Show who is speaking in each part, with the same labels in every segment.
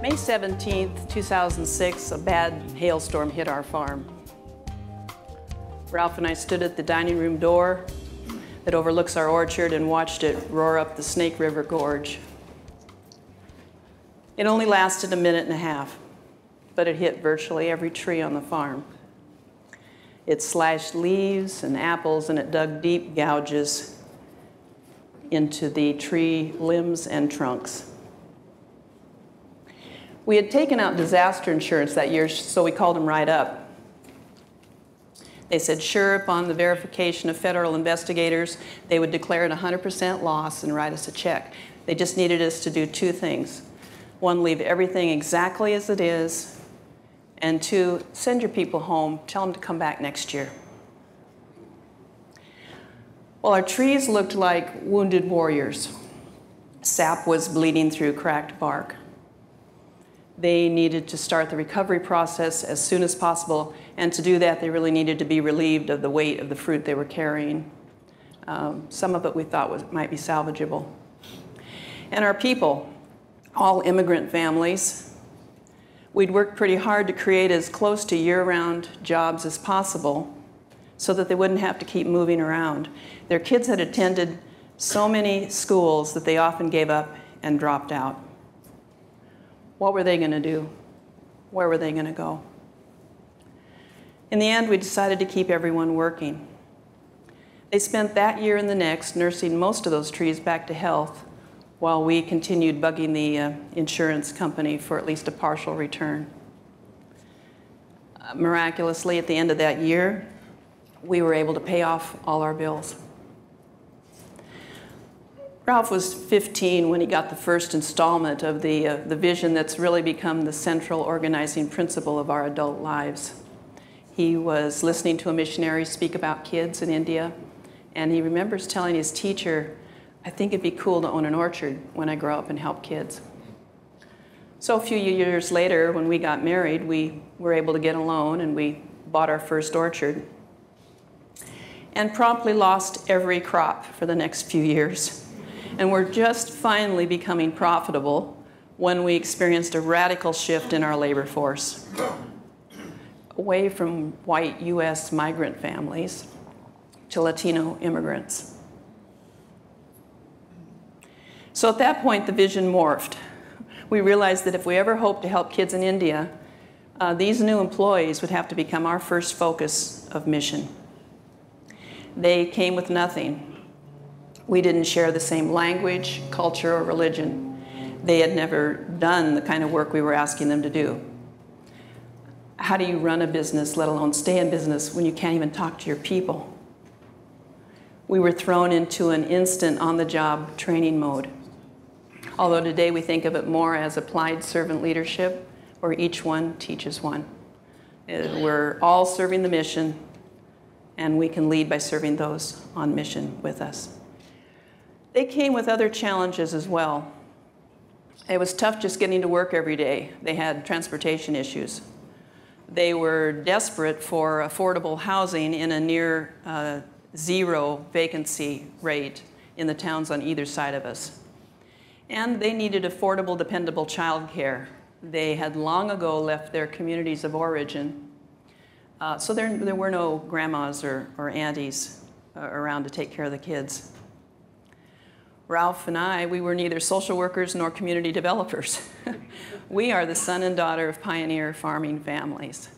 Speaker 1: May 17th, 2006, a bad hailstorm hit our farm. Ralph and I stood at the dining room door that overlooks our orchard and watched it roar up the Snake River Gorge. It only lasted a minute and a half, but it hit virtually every tree on the farm. It slashed leaves and apples, and it dug deep gouges into the tree limbs and trunks. We had taken out disaster insurance that year, so we called them right up. They said, sure, upon the verification of federal investigators, they would declare it 100% loss and write us a check. They just needed us to do two things. One, leave everything exactly as it is, and two, send your people home, tell them to come back next year. Well, our trees looked like wounded warriors. Sap was bleeding through cracked bark. They needed to start the recovery process as soon as possible, and to do that, they really needed to be relieved of the weight of the fruit they were carrying. Some of it we thought might be salvageable. And our people, all immigrant families, we'd worked pretty hard to create as close to year-round jobs as possible so that they wouldn't have to keep moving around. Their kids had attended so many schools that they often gave up and dropped out. What were they going to do? Where were they going to go? In the end, we decided to keep everyone working. They spent that year and the next nursing most of those trees back to health while we continued bugging the insurance company for at least a partial return. Miraculously, at the end of that year, we were able to pay off all our bills. Ralph was 15 when he got the first installment of the vision that's really become the central organizing principle of our adult lives. He was listening to a missionary speak about kids in India, and he remembers telling his teacher, I think it'd be cool to own an orchard when I grow up and help kids. So a few years later, when we got married, we were able to get a loan and we bought our first orchard and promptly lost every crop for the next few years. And we're just finally becoming profitable when we experienced a radical shift in our labor force, away from white US migrant families to Latino immigrants. So at that point, the vision morphed. We realized that if we ever hoped to help kids in India, these new employees would have to become our first focus of mission. They came with nothing. We didn't share the same language, culture, or religion. They had never done the kind of work we were asking them to do. How do you run a business, let alone stay in business, when you can't even talk to your people? We were thrown into an instant on-the-job training mode. Although today we think of it more as applied servant leadership, where each one teaches one. We're all serving the mission, and we can lead by serving those on mission with us. They came with other challenges as well. It was tough just getting to work every day. They had transportation issues. They were desperate for affordable housing in a near zero vacancy rate in the towns on either side of us. And they needed affordable, dependable childcare. They had long ago left their communities of origin, so there were no grandmas or aunties around to take care of the kids. Ralph and I, we were neither social workers nor community developers. We are the son and daughter of pioneer farming families.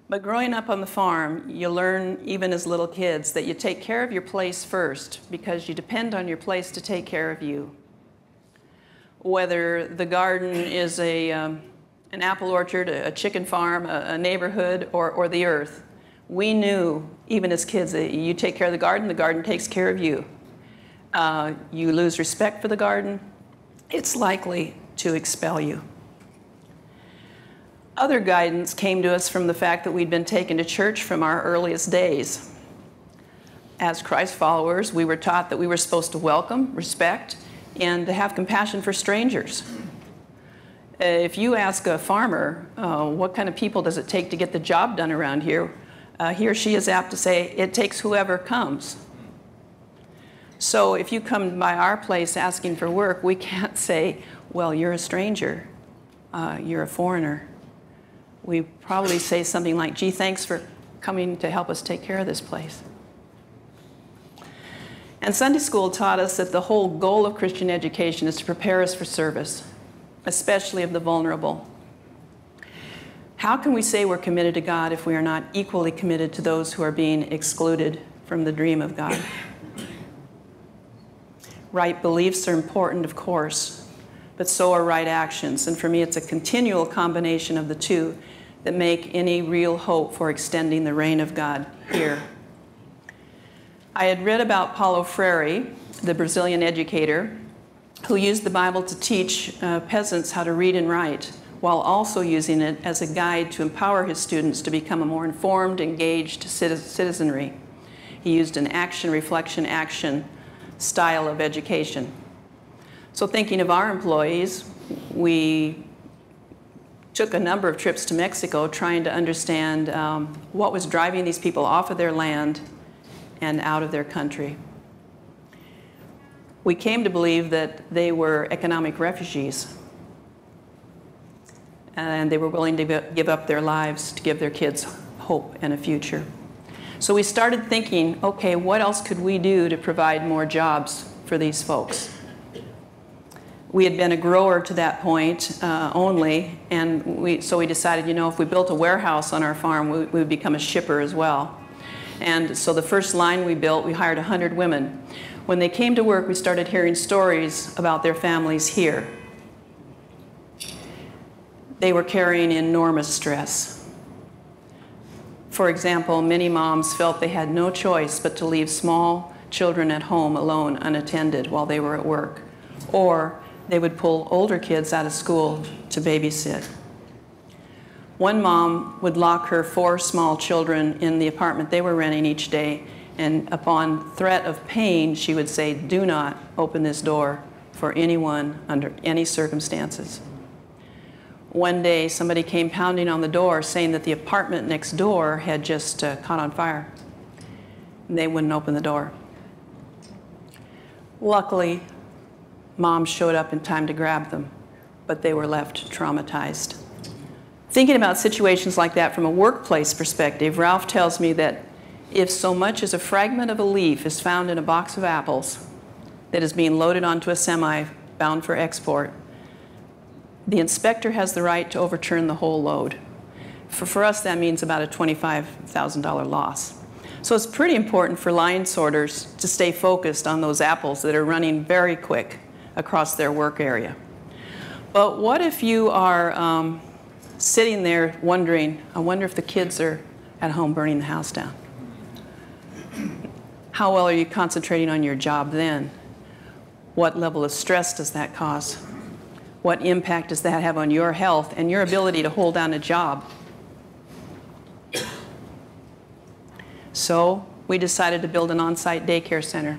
Speaker 1: But growing up on the farm, you learn, even as little kids, that you take care of your place first because you depend on your place to take care of you. Whether the garden is an apple orchard, a chicken farm, a neighborhood, or the earth, we knew, even as kids, that you take care of the garden takes care of you. You lose respect for the garden, it's likely to expel you. Other guidance came to us from the fact that we'd been taken to church from our earliest days. As Christ followers, we were taught that we were supposed to welcome, respect, and to have compassion for strangers. If you ask a farmer, what kind of people does it take to get the job done around here, he or she is apt to say, it takes whoever comes. So if you come by our place asking for work, we can't say, well, you're a stranger. you're a foreigner. We probably say something like, gee, thanks for coming to help us take care of this place. And Sunday school taught us that the whole goal of Christian education is to prepare us for service, especially of the vulnerable. How can we say we're committed to God if we are not equally committed to those who are being excluded from the dream of God? Right beliefs are important, of course, but so are right actions. And for me, it's a continual combination of the two that make any real hope for extending the reign of God here. I had read about Paulo Freire, the Brazilian educator, who used the Bible to teach peasants how to read and write, while also using it as a guide to empower his students to become a more informed, engaged citizenry. He used an action, reflection, action style of education. So thinking of our employees, we took a number of trips to Mexico trying to understand what was driving these people off of their land and out of their country. We came to believe that they were economic refugees, and they were willing to give up their lives to give their kids hope and a future. So we started thinking, okay, what else could we do to provide more jobs for these folks? We had been a grower to that point only, and so we decided, you know, if we built a warehouse on our farm, we would become a shipper as well. And so the first line we built, we hired 100 women. When they came to work, we started hearing stories about their families here. They were carrying enormous stress. For example, many moms felt they had no choice but to leave small children at home alone, unattended, while they were at work. Or they would pull older kids out of school to babysit. One mom would lock her 4 small children in the apartment they were renting each day, and upon threat of pain, she would say, "Do not open this door for anyone under any circumstances." One day, somebody came pounding on the door saying that the apartment next door had just caught on fire. And they wouldn't open the door. Luckily, Mom showed up in time to grab them, but they were left traumatized. Thinking about situations like that from a workplace perspective, Ralph tells me that if so much as a fragment of a leaf is found in a box of apples that is being loaded onto a semi bound for export, the inspector has the right to overturn the whole load. For us, that means about a $25,000 loss. So it's pretty important for line sorters to stay focused on those apples that are running very quick across their work area. But what if you are sitting there wondering, I wonder if the kids are at home burning the house down? How well are you concentrating on your job then? What level of stress does that cause? What impact does that have on your health and your ability to hold down a job? So we decided to build an on-site daycare center.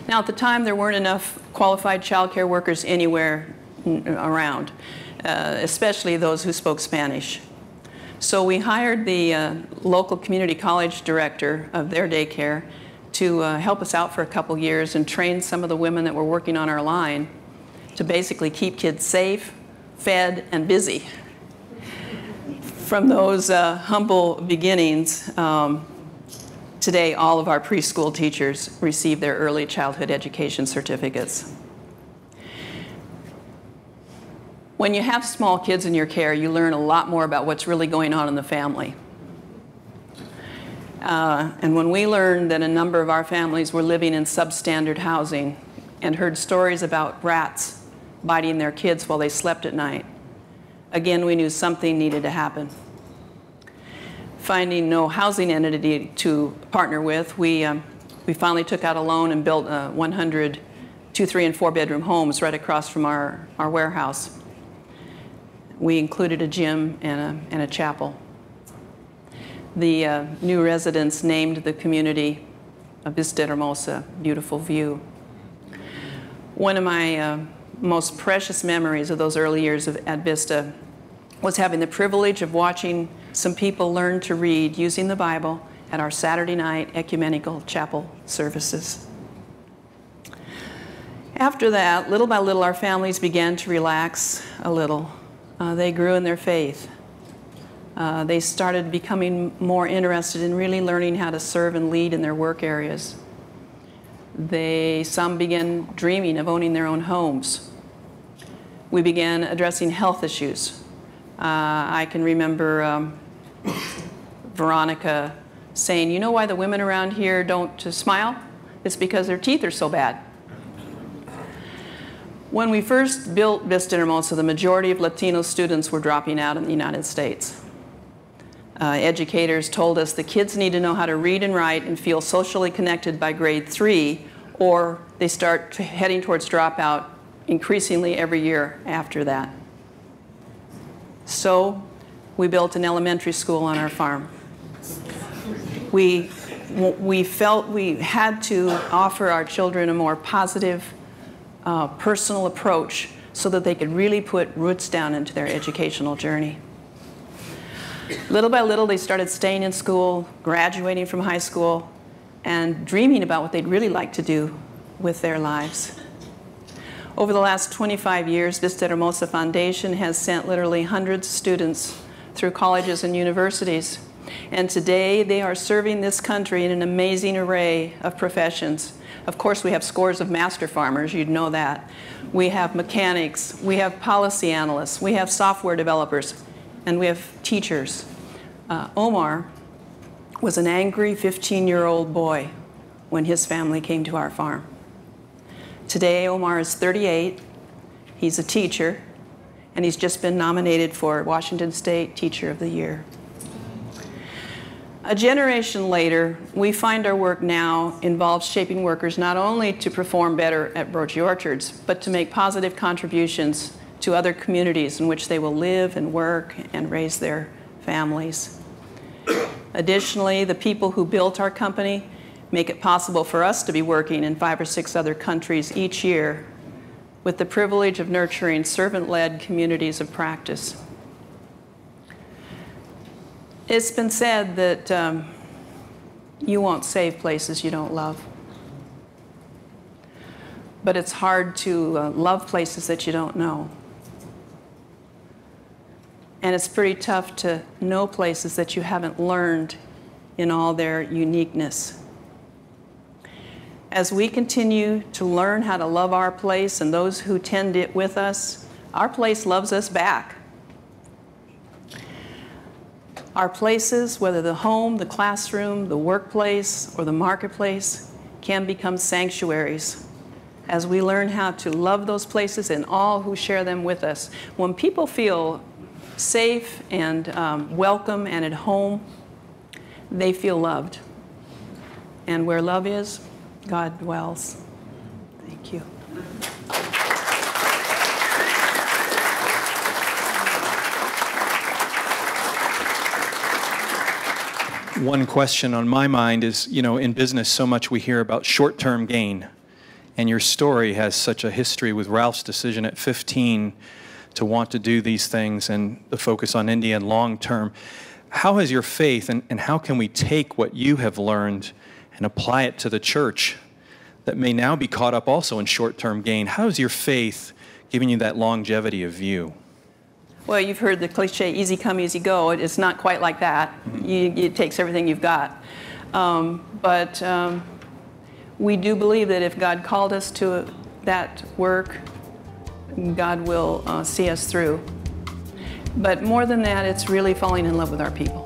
Speaker 1: Now, at the time, there weren't enough qualified childcare workers anywhere around, especially those who spoke Spanish. So we hired the local community college director of their daycare to help us out for a couple years and train some of the women that were working on our line to basically keep kids safe, fed, and busy. From those humble beginnings, today all of our preschool teachers receive their early childhood education certificates. When you have small kids in your care, you learn a lot more about what's really going on in the family. And when we learned that a number of our families were living in substandard housing and heard stories about rats biting their kids while they slept at night, again, we knew something needed to happen. Finding no housing entity to partner with, we finally took out a loan and built 100 2-, 3-, and 4-bedroom homes right across from our warehouse. We included a gym and a chapel. The new residents named the community Vista Hermosa, beautiful view. One of my most precious memories of those early years at Vista was having the privilege of watching some people learn to read using the Bible at our Saturday night ecumenical chapel services. After that, little by little, our families began to relax a little. They grew in their faith. They started becoming more interested in really learning how to serve and lead in their work areas. Some began dreaming of owning their own homes. We began addressing health issues. I can remember Veronica saying, "You know why the women around here don't smile? It's because their teeth are so bad." When we first built Vista Hermosa, the majority of Latino students were dropping out in the United States. Educators told us the kids need to know how to read and write and feel socially connected by grade 3, or they start heading towards dropout increasingly every year after that. So we built an elementary school on our farm. We felt we had to offer our children a more positive, personal approach so that they could really put roots down into their educational journey. Little by little, they started staying in school, graduating from high school, and dreaming about what they'd really like to do with their lives. Over the last 25 years, Vista Hermosa Foundation has sent literally hundreds of students through colleges and universities. And today, they are serving this country in an amazing array of professions. Of course, we have scores of master farmers, you'd know that. We have mechanics, we have policy analysts, we have software developers, and we have teachers. Omar was an angry 15-year-old boy when his family came to our farm. Today, Omar is 38, he's a teacher, and he's just been nominated for Washington State Teacher of the Year. A generation later, we find our work now involves shaping workers not only to perform better at Broetje orchards, but to make positive contributions to other communities in which they will live and work and raise their families. Additionally, the people who built our company make it possible for us to be working in 5 or 6 other countries each year with the privilege of nurturing servant-led communities of practice. It's been said that you won't save places you don't love. But it's hard to love places that you don't know. And it's pretty tough to know places that you haven't learned in all their uniqueness. As we continue to learn how to love our place and those who tend it with us, our place loves us back. Our places, whether the home, the classroom, the workplace, or the marketplace, can become sanctuaries as we learn how to love those places and all who share them with us. When people feel safe and welcome and at home, they feel loved. And where love is, God dwells. Thank you.
Speaker 2: One question on my mind is, in business, so much we hear about short-term gain. And your story has such a history with Ralph's decision at 15 to want to do these things and the focus on India and long-term. How has your faith, and how can we take what you have learned and apply it to the church that may now be caught up also in short-term gain? How has your faith given you that longevity of view?
Speaker 1: Well, you've heard the cliche, easy come, easy go. It's not quite like that. It takes everything you've got. But we do believe that if God called us to that work, God will see us through. But more than that, it's really falling in love with our people.